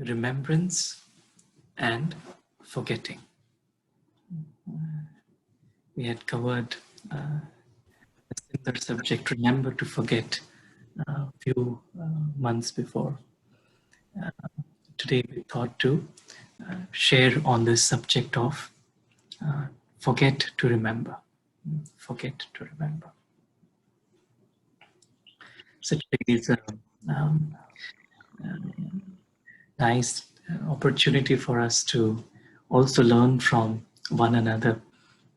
remembrance and forgetting. We had covered a similar subject, remember to forget, a few months before. Today we thought to share on this subject of forget to remember. Forget to remember. So today is a nice opportunity for us to also learn from one another.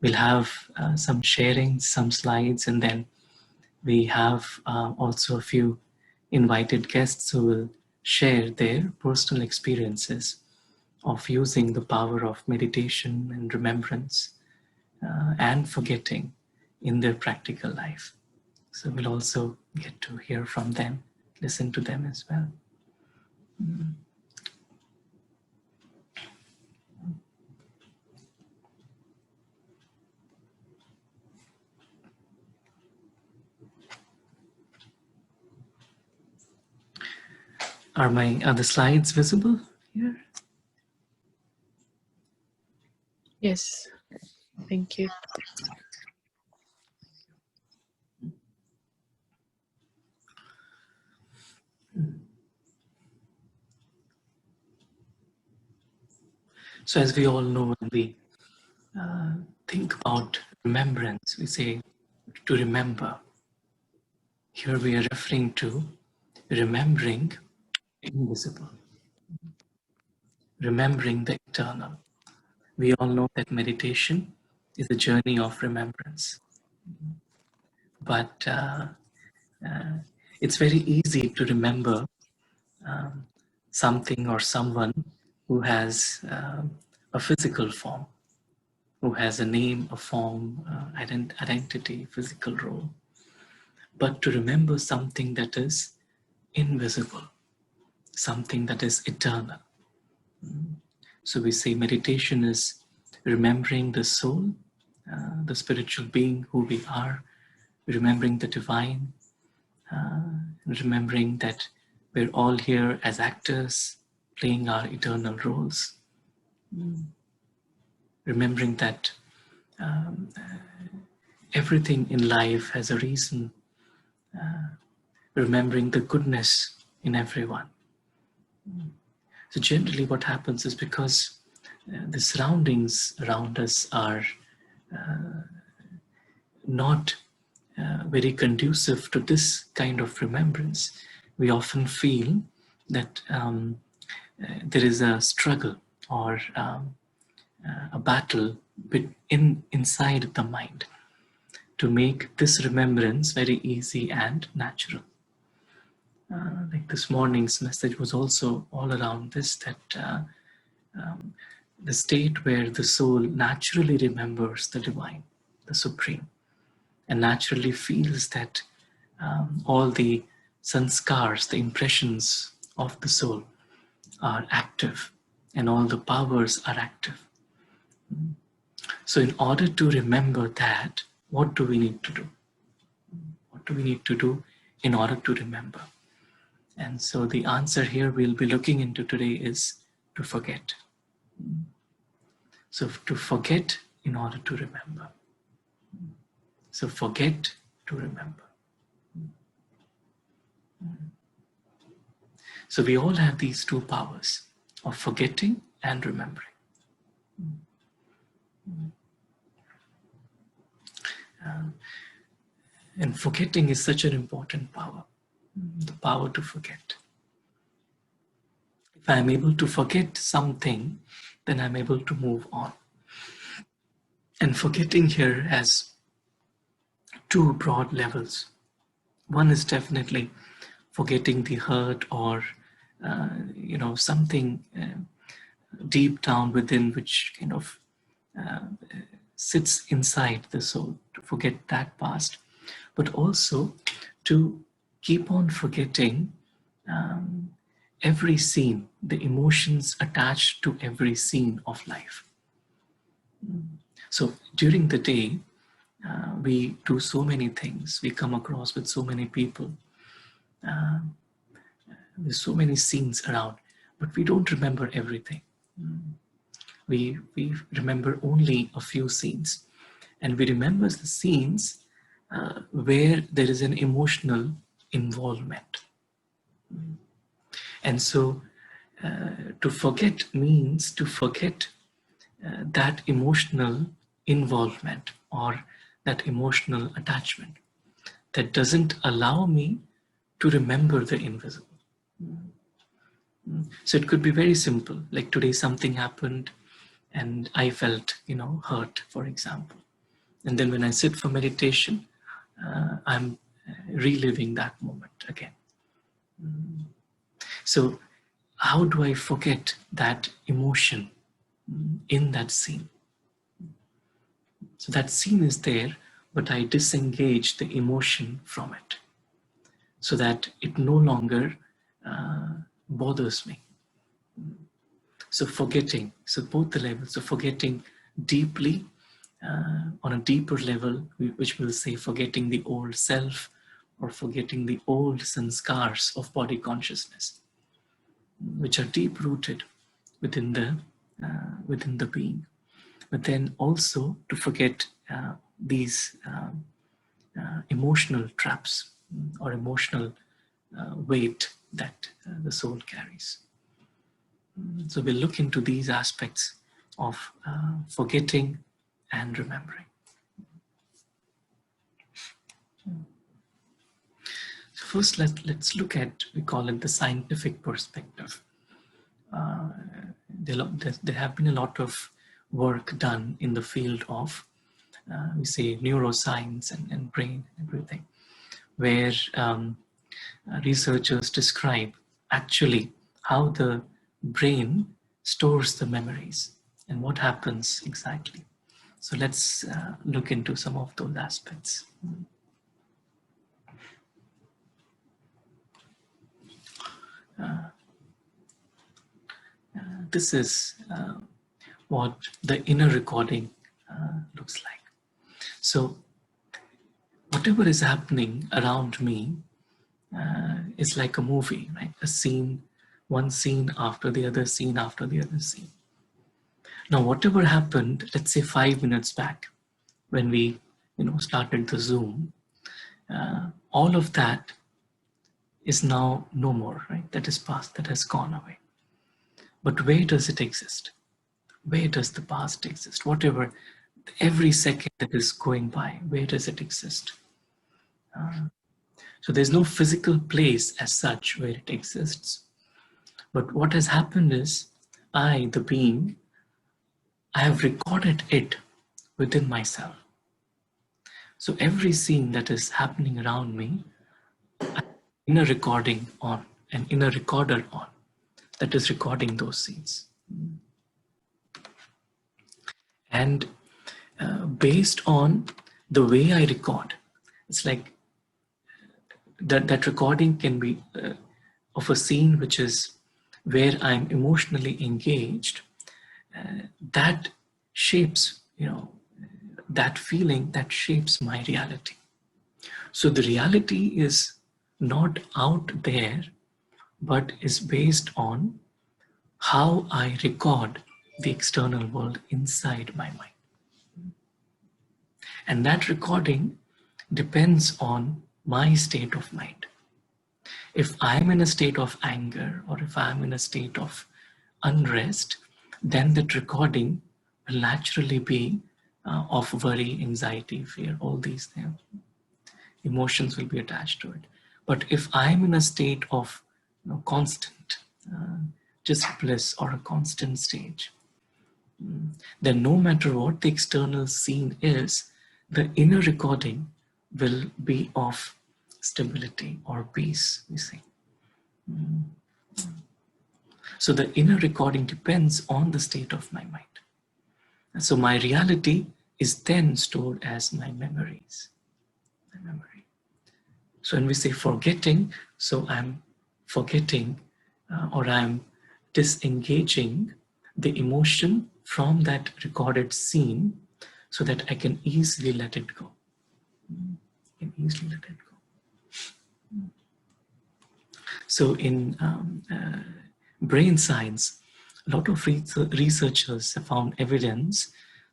We'll have some sharing, some slides, and then we have also a few invited guests who will share their personal experiences of using the power of meditation and remembrance and forgetting in their practical life. So we'll also get to hear from them, listen to them as well. Are the slides visible here? Yes, thank you. So as we all know, when we think about remembrance, we say to remember. Here we are referring to remembering the invisible, remembering the eternal. We all know that meditation is a journey of remembrance. But it's very easy to remember something or someone who has a physical form, who has a name, a form, identity, physical role. But to remember something that is invisible, something that is eternal. So we say meditation is remembering the soul, the spiritual being who we are, remembering the divine, remembering that we're all here as actors playing our eternal roles. Remembering that everything in life has a reason. Remembering the goodness in everyone. So generally what happens is because the surroundings around us are not very conducive to this kind of remembrance, we often feel that there is a struggle or a battle inside the mind to make this remembrance very easy and natural. Like this morning's message was also all around this, that the state where the soul naturally remembers the divine, the supreme, and naturally feels that all the sanskars, the impressions of the soul are active and all the powers are active. So in order to remember that, what do we need to do? What do we need to do in order to remember? And so the answer here we'll be looking into today is to forget. So to forget in order to remember. So forget to remember. So we all have these two powers of forgetting and remembering. And forgetting is such an important power, the power to forget. If I'm able to forget something, then I'm able to move on. And forgetting here has two broad levels. One is definitely forgetting the hurt or something deep down within which kind of sits inside the soul, to forget that past, but also to keep on forgetting every scene, the emotions attached to every scene of life. So during the day, we do so many things, we come across with so many people, there's so many scenes around, but we don't remember everything. We remember only a few scenes, and we remember the scenes where there is an emotional involvement. And so to forget means to forget that emotional involvement or that emotional attachment that doesn't allow me to remember the invisible. So it could be very simple, like today something happened and I felt, hurt, for example. And then when I sit for meditation, I'm reliving that moment again. So how do I forget that emotion in that scene? So that scene is there, but I disengage the emotion from it so that it no longer bothers me. So forgetting, so both the levels, so forgetting deeply, on a deeper level, which will say forgetting the old self or forgetting the old sanskars of body consciousness, which are deep rooted within the being. But then also to forget these emotional traps or emotional weight that the soul carries. So we'll look into these aspects of forgetting and remembering. So first, let's look at, we call it the scientific perspective. There have been a lot of work done in the field of, we say, neuroscience and brain and everything, where researchers describe actually how the brain stores the memories and what happens exactly. So let's look into some of those aspects. This is what the inner recording looks like. So whatever is happening around me is like a movie, right? A scene, one scene after the other scene after the other scene. Now, whatever happened, let's say 5 minutes back, when we, started the Zoom, all of that is now no more, right? That is past, that has gone away. But where does it exist? Where does the past exist? Whatever, every second that is going by, where does it exist? So there's no physical place as such where it exists. But what has happened is, I, the being, I have recorded it within myself. So every scene that is happening around me, inner recording on, an inner recorder on, that is recording those scenes. And based on the way I record, it's like that recording can be of a scene which is where I'm emotionally engaged. That shapes, that feeling that shapes my reality. So the reality is not out there, but is based on how I record the external world inside my mind. And that recording depends on my state of mind. If I'm in a state of anger or if I'm in a state of unrest, then that recording will naturally be of worry, anxiety, fear, all these things. Emotions will be attached to it. But if I'm in a state of constant, just bliss or a constant stage, then no matter what the external scene is, the inner recording will be of stability or peace, we say. So the inner recording depends on the state of my mind. And so my reality is then stored as my memories. My memory. So when we say forgetting, so I'm forgetting or I'm disengaging the emotion from that recorded scene so that I can easily let it go. I can easily let it go. So in brain science, a lot of researchers have found evidence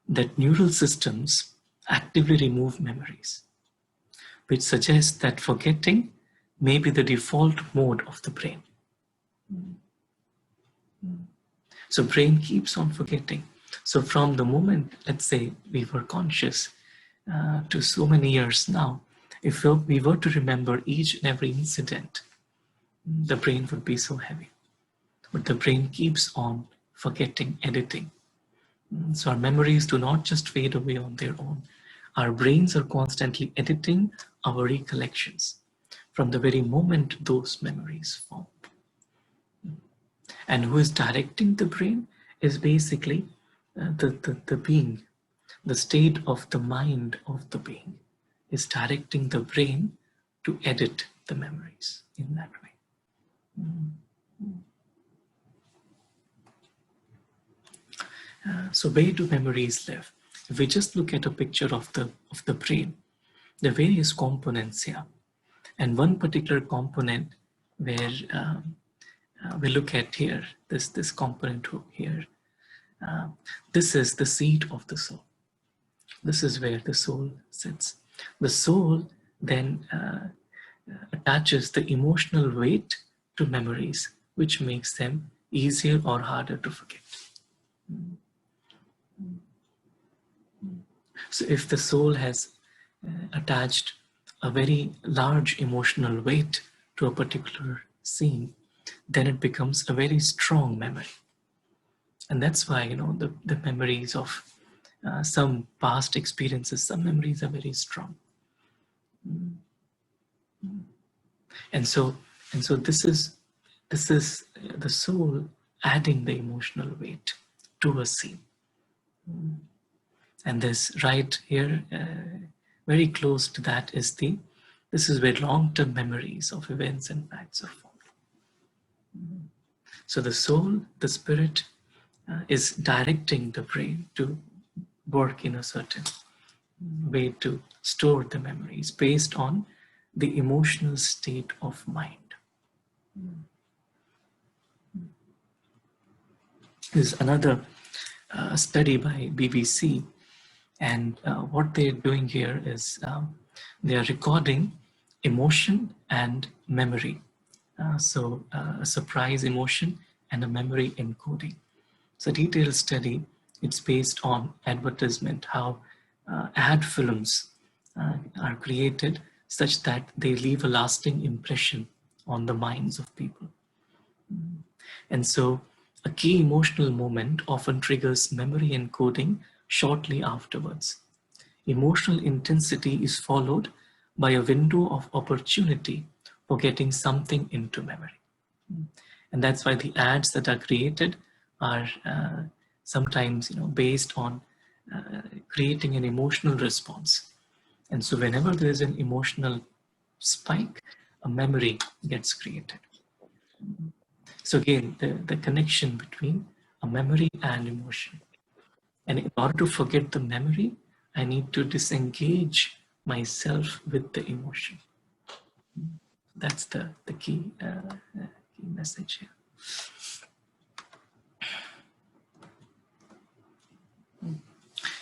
that neural systems actively remove memories, which suggests that forgetting may be the default mode of the brain. So brain keeps on forgetting. So from the moment, let's say, we were conscious to so many years now, if we were to remember each and every incident, the brain would be so heavy. But the brain keeps on forgetting, editing. So our memories do not just fade away on their own. Our brains are constantly editing our recollections from the very moment those memories form. And who is directing the brain is basically the being, the state of the mind of the being is directing the brain to edit the memories in that way. So where do memories live? If we just look at a picture of the brain, the various components here, and one particular component where we look at here, this component here, this is the seat of the soul. This is where the soul sits. The soul then attaches the emotional weight to memories, which makes them easier or harder to forget. So if the soul has attached a very large emotional weight to a particular scene, then it becomes a very strong memory. And that's why, the memories of some past experiences, some memories are very strong. And so this is the soul adding the emotional weight to a scene. And this right here, very close to that, this is where long-term memories of events and facts are formed. So the soul, the spirit, is directing the brain to work in a certain way to store the memories based on the emotional state of mind. There's another study by BBC, and what they're doing here is they are recording emotion and memory. So a surprise emotion and a memory encoding. It's a detailed study. It's based on advertisement, how ad films are created such that they leave a lasting impression on the minds of people. And so a key emotional moment often triggers memory encoding shortly afterwards. Emotional intensity is followed by a window of opportunity for getting something into memory. And that's why the ads that are created are sometimes based on creating an emotional response. And so whenever there is an emotional spike, a memory gets created. So again, the connection between a memory and emotion. And in order to forget the memory, I need to disengage myself with the emotion. That's the key message here.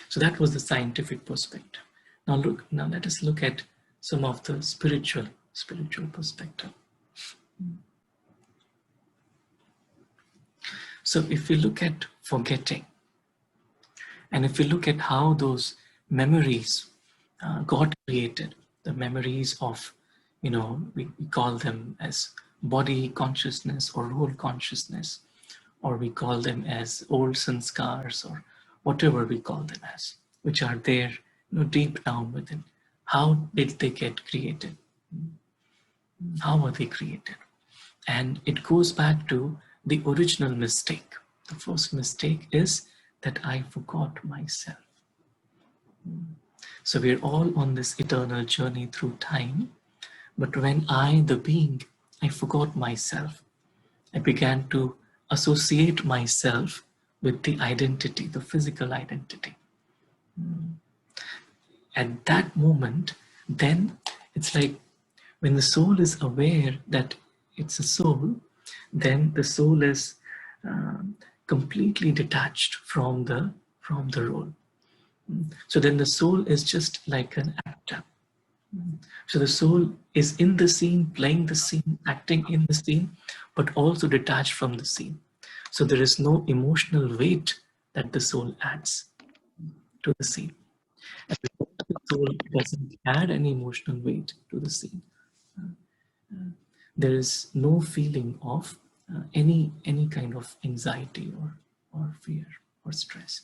So that was the scientific perspective. Now let us look at some of the spiritual perspective. So if we look at forgetting, and if we look at how those memories got created, the memories of, we call them as body consciousness or whole consciousness, or we call them as old sanskars, or whatever we call them as, which are there deep down within. How did they get created? How were they created? And it goes back to the original mistake. The first mistake is that I forgot myself. So we're all on this eternal journey through time. But when I, the being, I forgot myself, I began to associate myself with the identity, the physical identity. At that moment, then it's like when the soul is aware that it's a soul, then the soul is completely detached from the role. So then the soul is just like an actor. So the soul is in the scene, playing the scene, acting in the scene, but also detached from the scene. So there is no emotional weight that the soul adds to the scene. And because the soul doesn't add any emotional weight to the scene, there is no feeling of any kind of anxiety or fear or stress.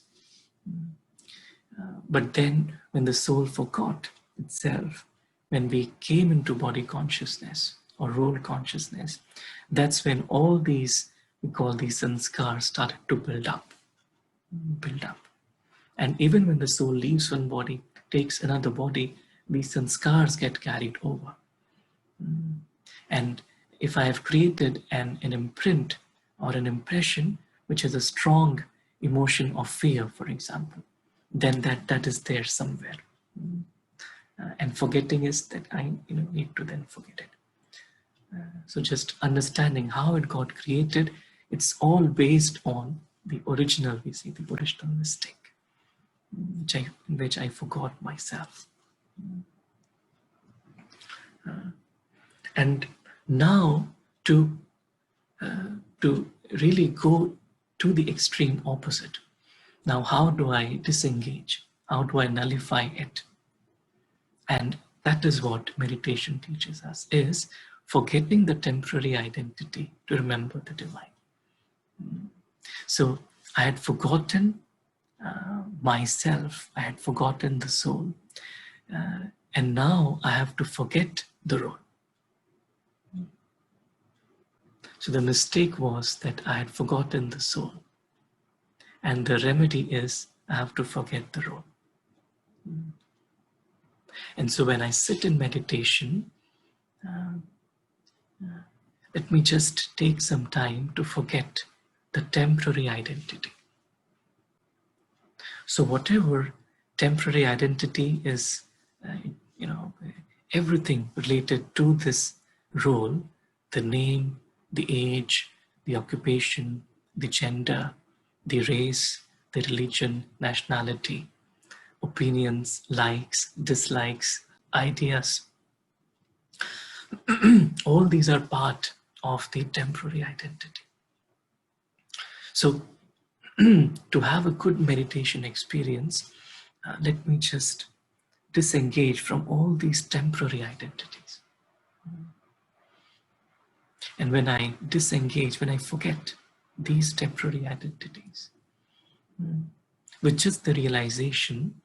But then when the soul forgot itself, when we came into body consciousness or role consciousness, that's when all these, we call these sanskars, started to build up, build up. And even when the soul leaves one body, takes another body, these sanskars get carried over. And if I have created an imprint or an impression which has a strong emotion of fear, for example, then that is there somewhere. And forgetting is that I need to then forget it. So just understanding how it got created, it's all based on the original, we see the original mistake, in which I forgot myself. And now to really go to the extreme opposite. Now, how do I disengage? How do I nullify it? And that is what meditation teaches us, is forgetting the temporary identity to remember the divine. So I had forgotten myself, I had forgotten the soul, and now I have to forget the role. So the mistake was that I had forgotten the soul, and the remedy is I have to forget the role. And so when I sit in meditation, let me just take some time to forget the temporary identity. So whatever temporary identity is, everything related to this role, the name, the age, the occupation, the gender, the race, the religion, nationality, opinions, likes, dislikes, ideas, all these are part of the temporary identity. So to have a good meditation experience, let me just disengage from all these temporary identities. And when I disengage, when I forget these temporary identities, with just the realization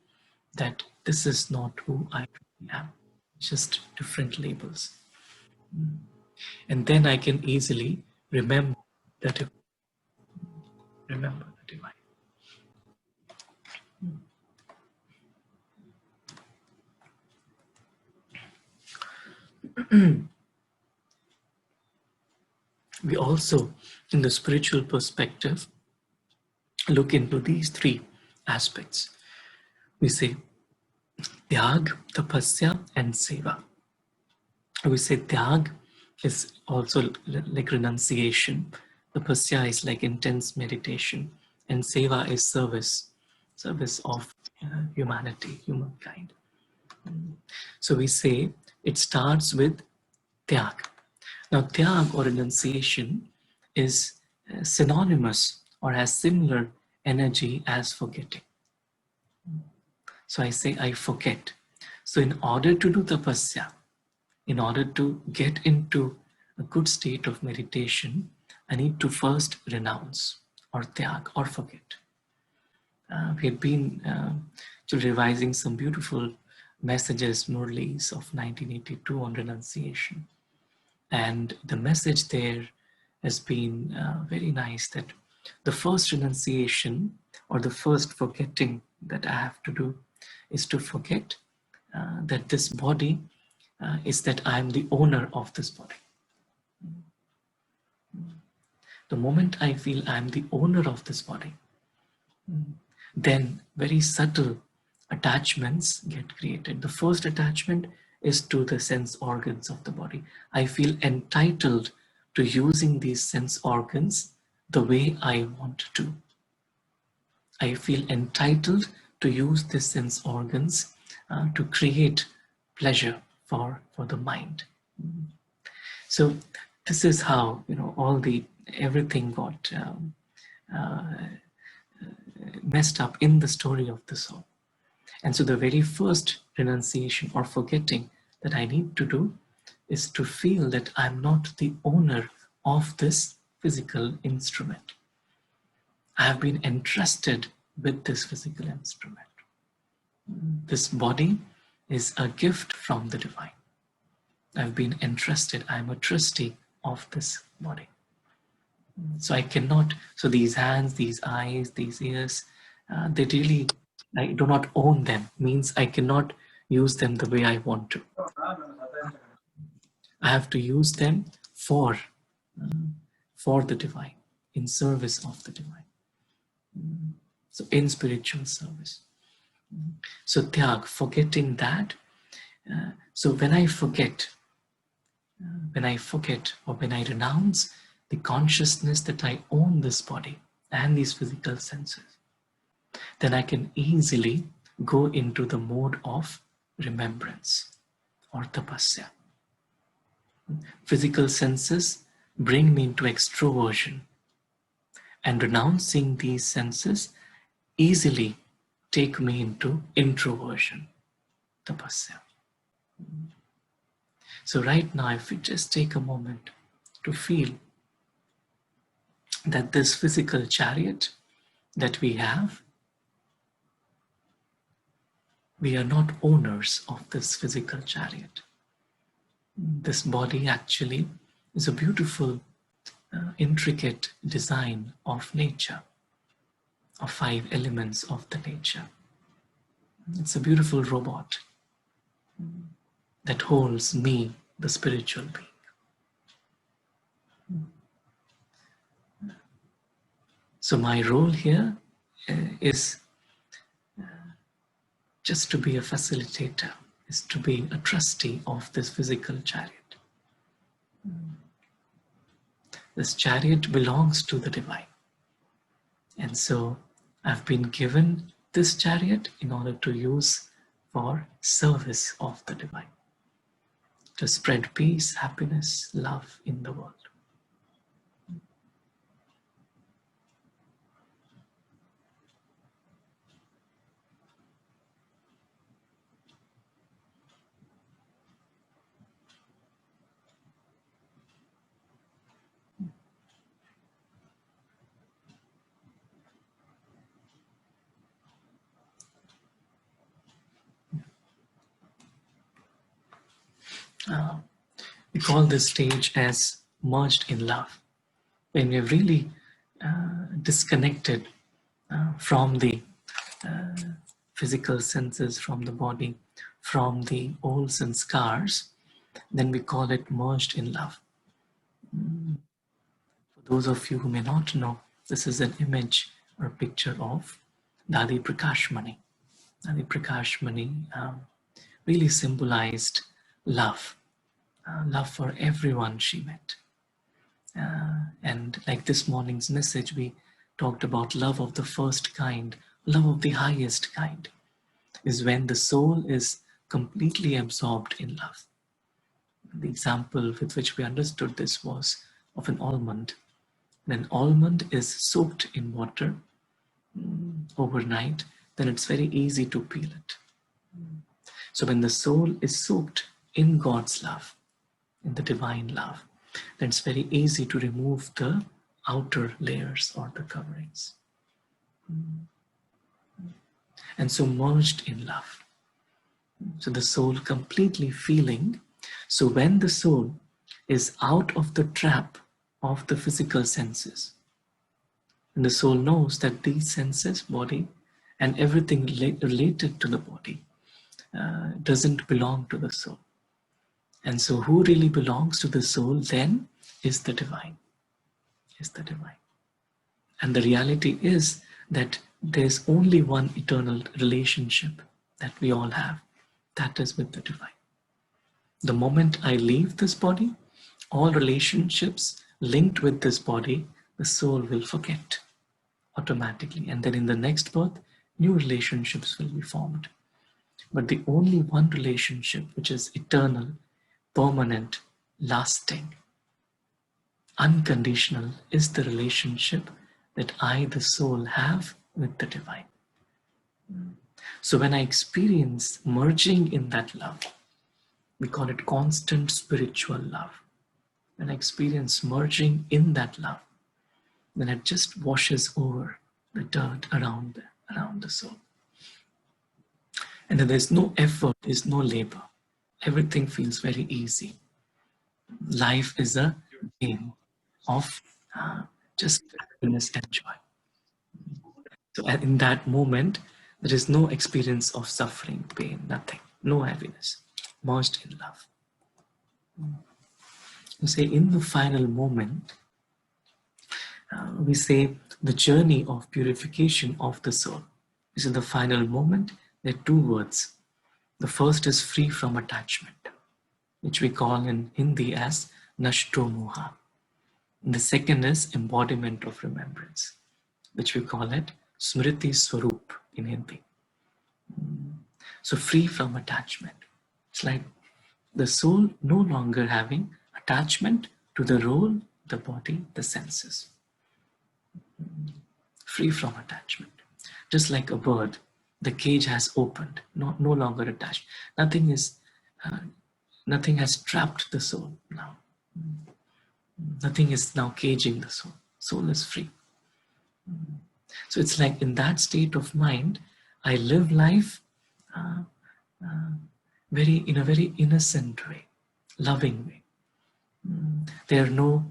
that this is not who I really am, just different labels. And then I can easily remember the divine. We also, in the spiritual perspective, look into these three aspects. We say Tyag, Tapasya, and Seva. We say Tyag is also like renunciation, Tapasya is like intense meditation, and Seva is service of humanity, humankind. So we say it starts with Tyag. Now, Tyag or renunciation is synonymous or has similar energy as forgetting. So I say I forget. So in order to do tapasya, in order to get into a good state of meditation, I need to first renounce or tyag or forget. We had been revising some beautiful messages, Murlis of 1982 on renunciation. And the message there has been very nice, that the first renunciation or the first forgetting that I have to do is to forget that this body is that I am the owner of this body. The moment I feel I am the owner of this body, then very subtle attachments get created. The first attachment is to the sense organs of the body. I feel entitled to using these sense organs the way I want to. I feel entitled to use these sense organs to create pleasure for the mind. So this is how, everything got messed up in the story of the soul. And so the very first renunciation or forgetting that I need to do is to feel that I'm not the owner of this physical instrument. I have been entrusted with this physical instrument. This body is a gift from the divine. I've been entrusted. I'm a trustee of this body. So I cannot, so these hands, these eyes, these ears, they really, I do not own them, means I cannot use them the way I want to. I have to use them for the divine, in service of the divine. So in spiritual service. So tyag, forgetting that. So when I forget or when I renounce the consciousness that I own this body and these physical senses, then I can easily go into the mode of remembrance or tapasya. Physical senses bring me into extroversion, and renouncing these senses easily take me into introversion, tapasya. So right now, if we just take a moment to feel that this physical chariot that we have, we are not owners of this physical chariot. This body actually is a beautiful, intricate design of nature, of 5 elements of the nature. It's a beautiful robot that holds me, the spiritual being. So my role here is just to be a facilitator, is to be a trustee of this physical chariot. This chariot belongs to the divine. And so I've been given this chariot in order to use for service of the divine, to spread peace, happiness, love in the world. We call this stage as merged in love. When we're really disconnected from the physical senses, from the body, from the old sanskars, then we call it merged in love. For those of you who may not know, this is an image or a picture of Dadi Prakashmani. Dadi Prakashmani really symbolized love, love for everyone she met. And like this morning's message, we talked about love of the first kind, love of the highest kind, is when the soul is completely absorbed in love. The example with which we understood this was of an almond. When an almond is soaked in water overnight, then it's very easy to peel it. So when the soul is soaked in God's love, in the divine love, then it's very easy to remove the outer layers or the coverings. And so merged in love. So the soul completely feeling. So when the soul is out of the trap of the physical senses, and the soul knows that these senses, body, and everything related to the body doesn't belong to the soul. And so who really belongs to the soul then is the divine. Is the divine. And the reality is that there's only one eternal relationship that we all have. That is with the divine. The moment I leave this body, all relationships linked with this body the soul will forget automatically. And then in the next birth, new relationships will be formed. But the only one relationship which is eternal, permanent, lasting, unconditional is the relationship that I, the soul, have with the divine. So when I experience merging in that love, we call it constant spiritual love. When I experience merging in that love, then it just washes over the dirt around the soul. And then there's no effort, there's no labor. Everything feels very easy. Life is a game of just happiness and joy. So in that moment, there is no experience of suffering, pain, nothing, no heaviness, merged in love. You say in the final moment, we say the journey of purification of the soul. This is the final moment. There are two words. The first is free from attachment, which we call in Hindi as Nashto Moha. And the second is embodiment of remembrance, which we call it Smriti Swarup in Hindi. So free from attachment. It's like the soul no longer having attachment to the role, the body, the senses. Free from attachment. Just like a bird, the cage has opened, no longer attached. Nothing has trapped the soul now. Nothing is now caging the soul. Soul is free. So it's like in that state of mind, I live life in a very innocent way, loving way. There's no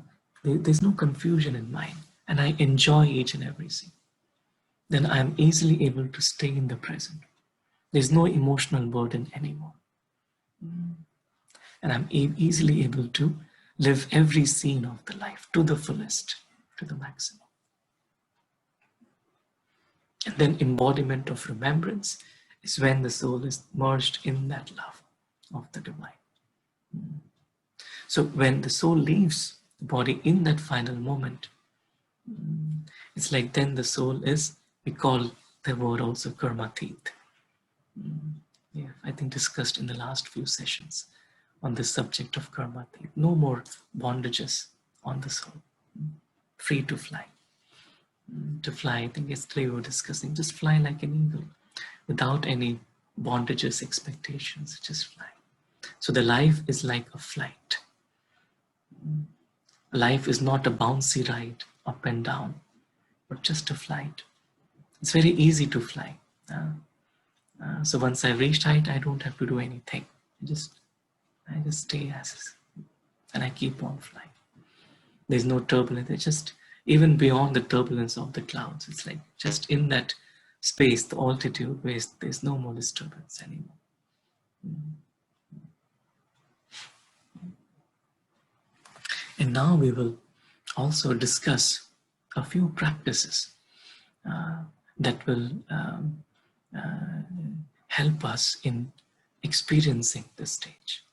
confusion in mind, and I enjoy each and every scene. Then I'm easily able to stay in the present. There's no emotional burden anymore. And I'm easily able to live every scene of the life to the fullest, to the maximum. And then embodiment of remembrance is when the soul is merged in that love of the divine. So when the soul leaves the body in that final moment, it's like then the soul is, we call the word also karmatit. Yeah, I think discussed in the last few sessions on the subject of karmatit. No more bondages on the soul. Free to fly. To fly, I think yesterday we were discussing, just fly like an eagle without any bondages, expectations, just fly. So the life is like a flight. Life is not a bouncy ride up and down, but just a flight. It's very easy to fly. So once I've reached height, I don't have to do anything. I just stay as is, and I keep on flying. There's no turbulence. It's just even beyond the turbulence of the clouds. It's like just in that space, the altitude, where there's no more disturbance anymore. And now we will also discuss a few practices that will help us in experiencing this stage.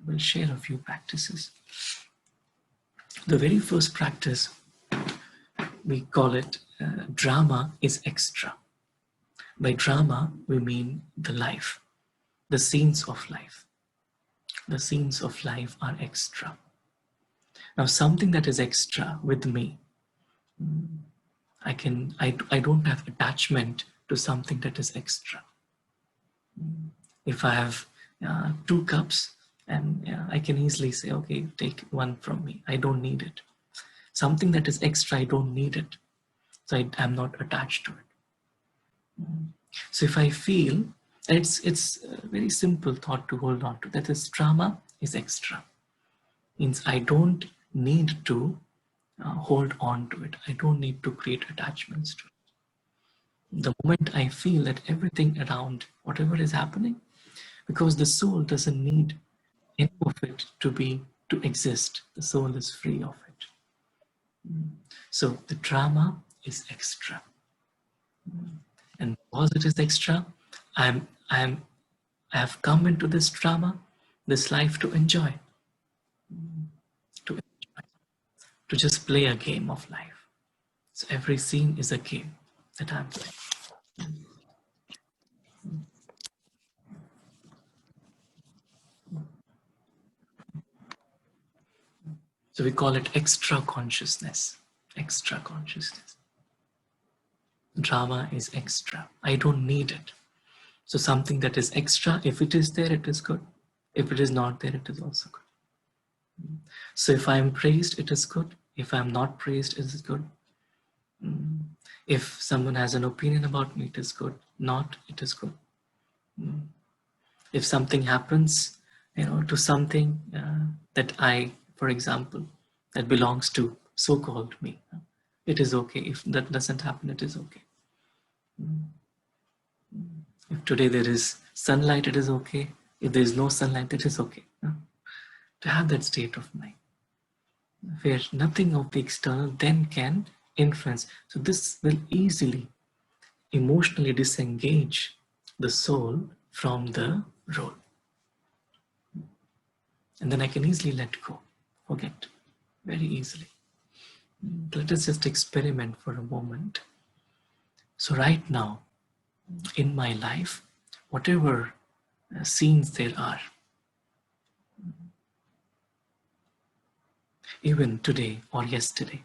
We'll share a few practices. The very first practice, we call it drama is extra. By drama, we mean the life, the scenes of life. The scenes of life are extra. Now, something that is extra with me, I don't have attachment to something that is extra. If I have 2 cups, and I can easily say, okay, take one from me. I don't need it. Something that is extra, I don't need it. So I'm not attached to it. So if I feel, and it's a very simple thought to hold on to, that this drama is extra. Means I don't need to hold on to it. I don't need to create attachments to it. The moment I feel that everything around, whatever is happening, because the soul doesn't need any of it to exist. The soul is free of it. So the drama is extra. And because it is extra, I have come into this drama, this life to enjoy. To to just play a game of life. So every scene is a game that I'm playing. So we call it extra consciousness. Extra consciousness. Drama is extra. I don't need it. So something that is extra, if it is there, it is good. If it is not there, it is also good. So if I am praised, it is good. If I am not praised, it is good. If someone has an opinion about me, it is good. Not, it is good. If something happens, to something that I, for example, that belongs to so-called me, it is okay. If that doesn't happen, it is okay. If today there is sunlight, it is okay. If there is no sunlight, it is okay. To have that state of mind where nothing of the external then can influence. So this will easily emotionally disengage the soul from the role. And then I can easily let go, forget, very easily. Let us just experiment for a moment. So right now, in my life, whatever scenes there are, even today or yesterday,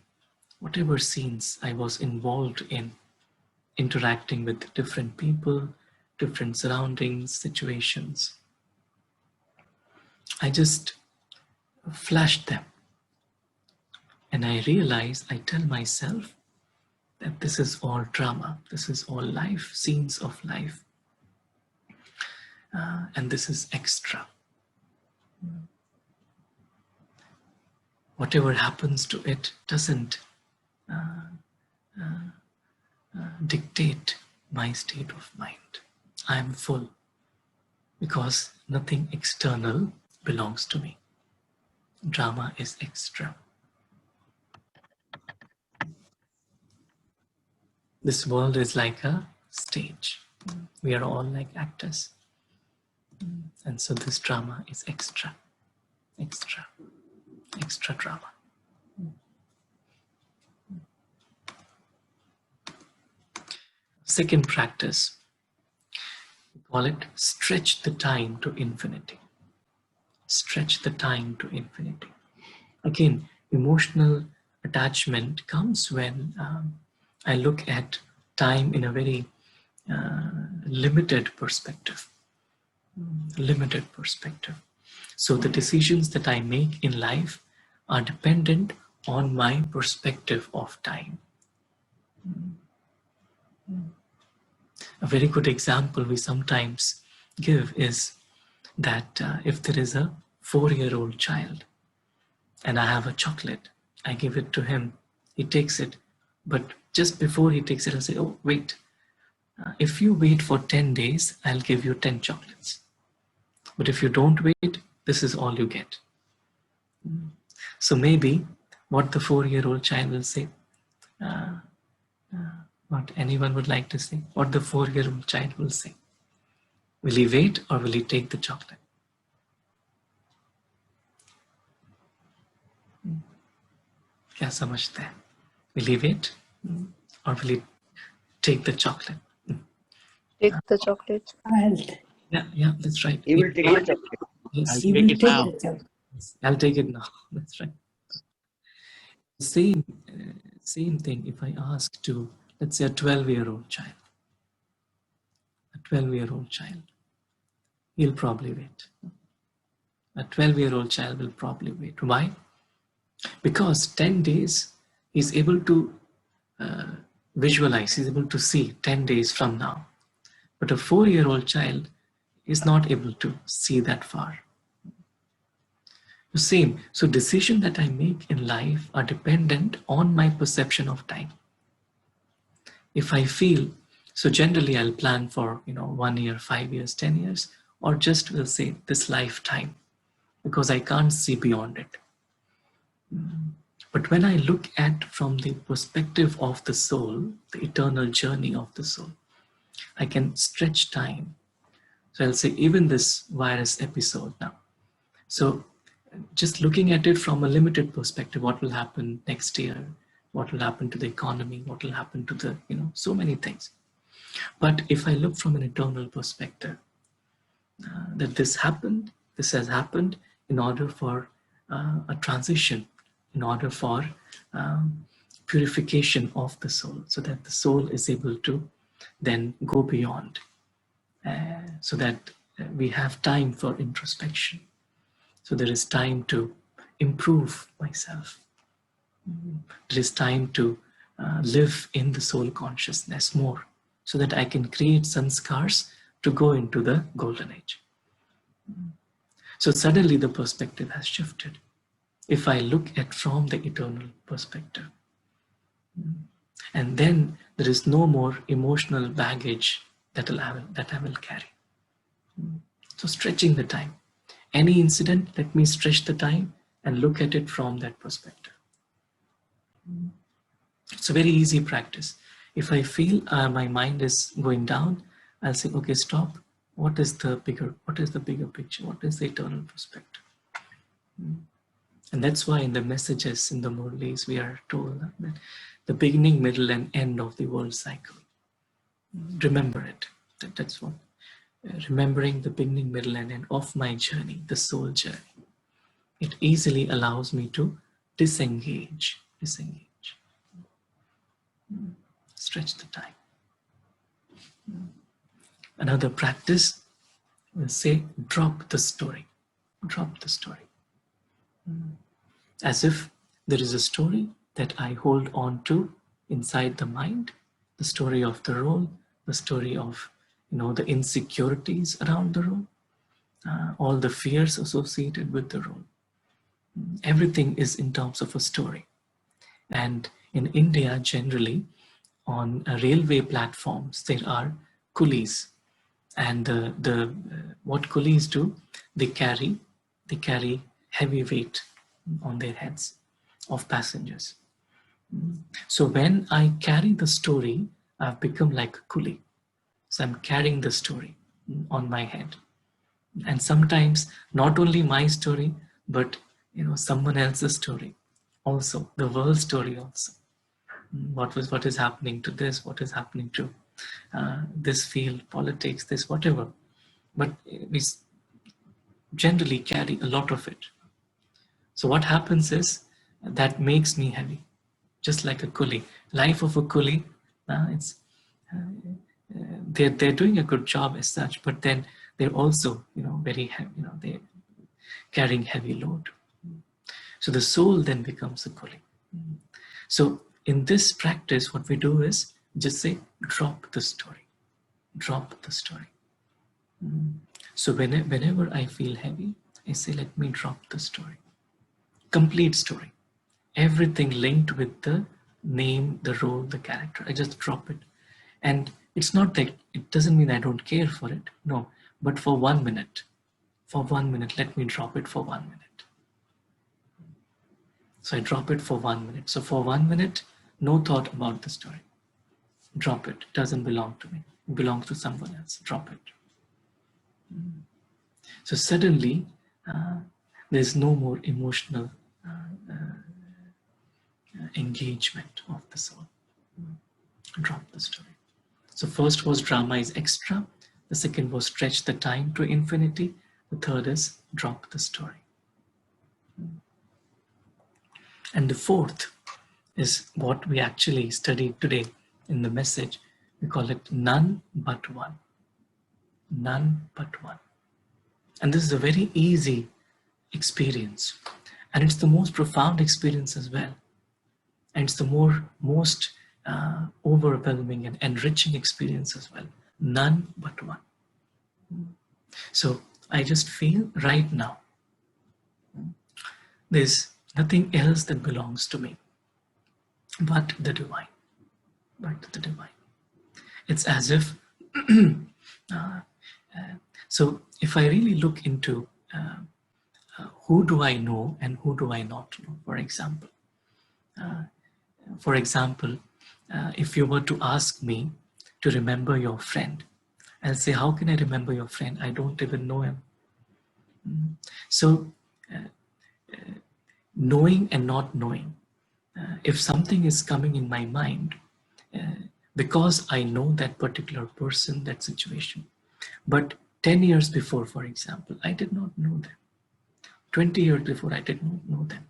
whatever scenes I was involved in, interacting with different people, different surroundings, situations, I just flashed them. And I realize, I tell myself that this is all drama, this is all life, scenes of life, and this is extra. Whatever happens to it doesn't dictate my state of mind. I am full because nothing external belongs to me. Drama is extra. This world is like a stage. We are all like actors. And so this drama is extra, extra, extra drama. Second practice, we call it stretch the time to infinity. Stretch the time to infinity. Again, emotional attachment comes when I look at time in a very limited perspective. Limited perspective. So the decisions that I make in life are dependent on my perspective of time. A very good example we sometimes give is that if there is a 4-year-old child and I have a chocolate, I give it to him, he takes it, but just before he takes it, I say, oh, wait, if you wait for 10 days, I'll give you 10 chocolates. But if you don't wait, this is all you get. So maybe what the 4-year-old child will say, what anyone would like to say, what the 4-year-old child will say. Will he wait or will he take the chocolate? क्या समझते हैं? Will he wait or will he take the chocolate? Take the chocolate. Yeah, that's right. He will take the chocolate. Yes, I'll take it now. I'll take it now. That's right. Same thing if I ask to, let's say, a 12-year-old child. A 12-year-old child, he'll probably wait. A 12-year-old child will probably wait. Why? Because 10 days he's able to visualize, he's able to see 10 days from now. But a 4-year-old child is not able to see that far. The same. So decisions that I make in life are dependent on my perception of time. If I feel, so generally I'll plan for 1 year, 5 years, 10 years, or just will say this lifetime, because I can't see beyond it. But when I look at from the perspective of the soul, the eternal journey of the soul, I can stretch time. So I'll say even this virus episode now. So just looking at it from a limited perspective, what will happen next year, what will happen to the economy, what will happen to the, so many things. But if I look from an eternal perspective, that this has happened in order for a transition, in order for purification of the soul, so that the soul is able to then go beyond, so that we have time for introspection. So there is time to improve myself. There is time to live in the soul consciousness more, so that I can create sanskars to go into the golden age. So suddenly the perspective has shifted. If I look at from the eternal perspective, and then there is no more emotional baggage that I will carry. So stretching the time. Any incident, let me stretch the time and look at it from that perspective. It's a very easy practice. If I feel my mind is going down, I'll say, okay, stop. What is the bigger picture? What is the eternal perspective? And that's why in the messages, in the Murlis, we are told that the beginning, middle, and end of the world cycle. Remember it. That's what. Remembering the beginning, middle, and end of my journey, the soul journey. It easily allows me to disengage. Stretch the time. Another practice will say, drop the story. Drop the story. As if there is a story that I hold on to inside the mind, the story of the role, the story of the insecurities around the role, all the fears associated with the role. Everything is in terms of a story. And in India, generally, on railway platforms, there are coolies. And what coolies do, they carry heavy weight on their heads of passengers. So when I carry the story, I've become like a coolie. So I'm carrying the story on my head. And sometimes not only my story, but someone else's story also, the world story also. What is happening to this, what is happening to this field, politics, this, whatever. But we generally carry a lot of it. So what happens is that makes me heavy, just like a coolie. Life of a coolie, they're doing a good job as such, but then they're also very heavy, they're carrying heavy load. So the soul then becomes a coolie. So in this practice, what we do is just say, drop the story. Drop the story. So whenever I feel heavy, I say, let me drop the story. Complete story. Everything linked with the name, the role, the character. I just drop it. And it's not that, it doesn't mean I don't care for it. No, but for 1 minute, let me drop it for 1 minute. So I drop it for 1 minute. So for 1 minute, no thought about the story. Drop it. It doesn't belong to me. It belongs to someone else. Drop it. So suddenly, there's no more emotional engagement of the soul. Drop the story. So first was drama is extra. The second was stretch the time to infinity. The third is drop the story. And the fourth is what we actually studied today in the message. We call it none but one. None but one. And this is a very easy experience. And it's the most profound experience as well. And it's the most overwhelming and enriching experience as well. None but one. So I just feel right now, there's nothing else that belongs to me but the divine. But the divine. It's as if, so if I really look into who do I know and who do I not know, for example. If you were to ask me to remember your friend, I'll say, how can I remember your friend? I don't even know him. So knowing and not knowing. If something is coming in my mind, because I know that particular person, that situation, but 10 years before, for example, I did not know them. 20 years before, I did not know them.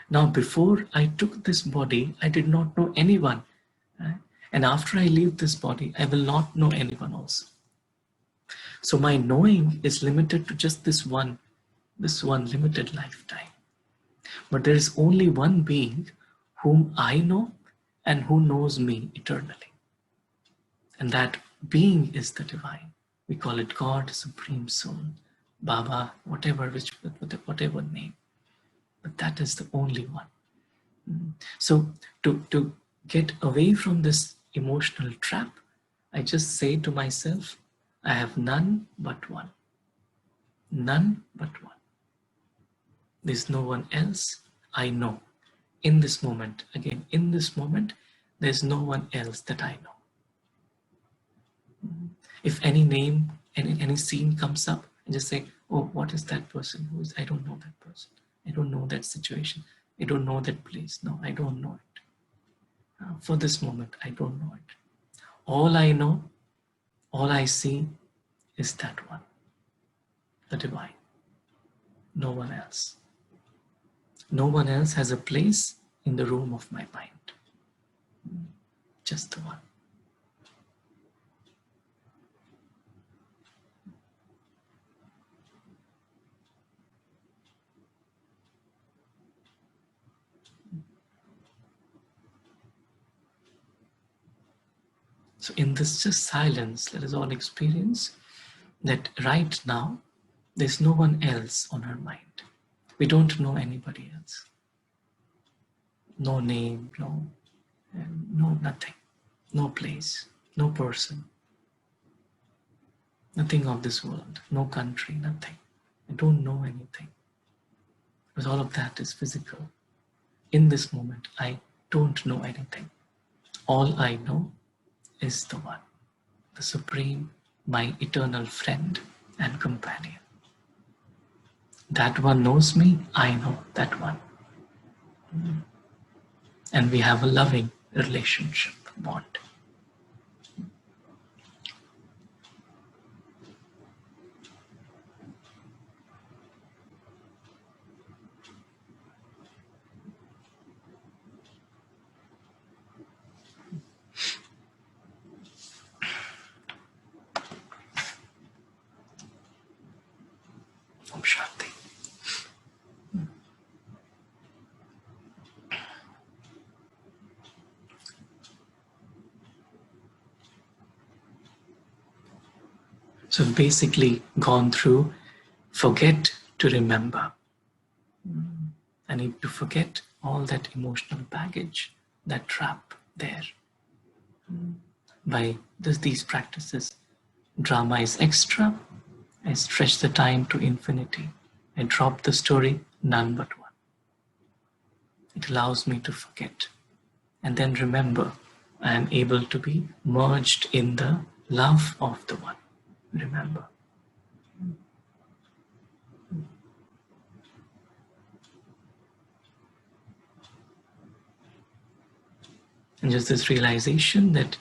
Now, before I took this body, I did not know anyone. And after I leave this body, I will not know anyone also. So my knowing is limited to just this one limited lifetime. But there is only one being whom I know and who knows me eternally. And that being is the divine. We call it God, Supreme Soul, Baba, whatever name. But that is the only one. So to get away from this emotional trap, I just say to myself, I have none but one. None but one. There's no one else I know. In this moment, again, in this moment, there's no one else that I know. If any name, any scene comes up, I just say, oh, what is that person? Who is? I don't know that person. I don't know that situation. I don't know that place. No, I don't know it. For this moment, I don't know it. All I know, all I see is that one, the divine. No one else. No one else has a place in the room of my mind. Just the one. So in this just silence, let us all experience that right now, there's no one else on our mind. We don't know anybody else. No name, no nothing. No place, no person. Nothing of this world, no country, nothing. I don't know anything. Because all of that is physical. In this moment, I don't know anything. All I know is the one, the Supreme, my eternal friend and companion. That one knows me, I know that one. And we have a loving relationship, bond. Om Shanti. So we've basically gone through forget to remember. I need to forget all that emotional baggage, that trap there. By these practices, drama is extra. I stretch the time to infinity. I drop the story, none but one. It allows me to forget and then remember. I am able to be merged in the love of the one. Remember. And just this realization that